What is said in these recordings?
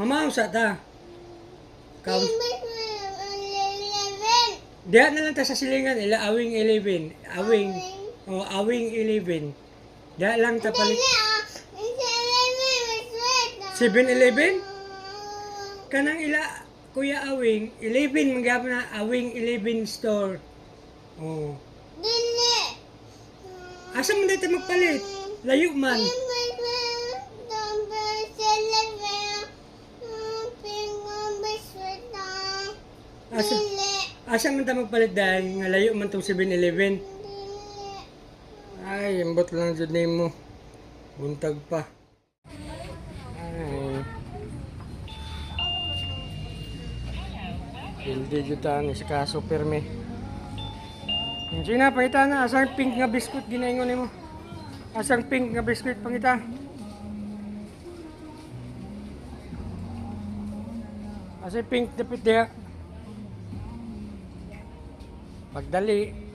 Mamaw sa ta. Kaus. Diyan na lang ta sa silingan ila awing 11. Awing 11. Diyan lang ta palit. 7-Eleven? Kanang ila Kuya Awing, 11 manggap na Awing 11 store. Oh. Dili. Asa man dito magpalit? Layo man. Asa man ta magpalit dahil nga layo man tong 7-Eleven. Ay, ambot lang jud nimo. Buntag pa. Ay. Hindi jud ta ni sa kaso perme. Hindi na pangita na asang pink nga biskuit ginaingon nimo. Asang pink nga biskuit pangita. Asang pink dapit dia. Pagdali.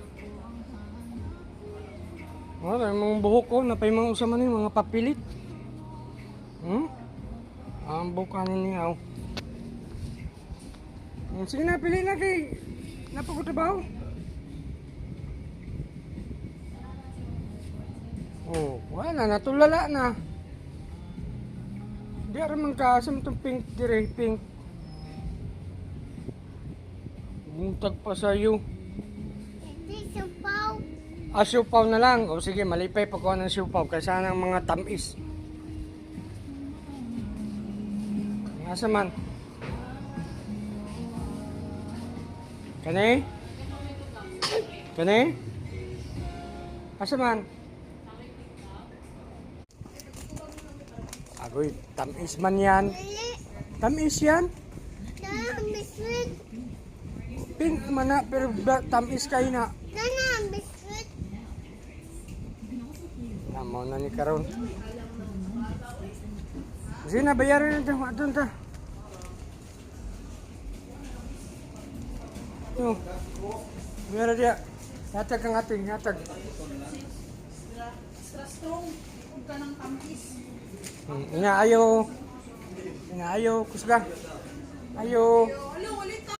Oh, mga buhok ko napay mga usama ni mga papilit. Ang bukan niya. Sige na, pili na kay napagtrabaho. Oh, wala natulala na. Di araman ka asam tong pink dire, pink. Buntag pa sa'yo. Siupaw. Siupaw na lang. O sige, malipay pa ko ng siupaw kaysa ng mga tamis. Asa man? Kani? Kani? Asa man? Agoy, tamis man yan. Tamis yan? Biskuit. Pink man na, pero tamis kayo na. Biskuit. Namo na ni karon. Sige na, bayaran na ito. Doon ta. Yo. Bayaran dia. Hatag kang ating, hatag. Ina ayo. Ina ayo, kusga. Ayo.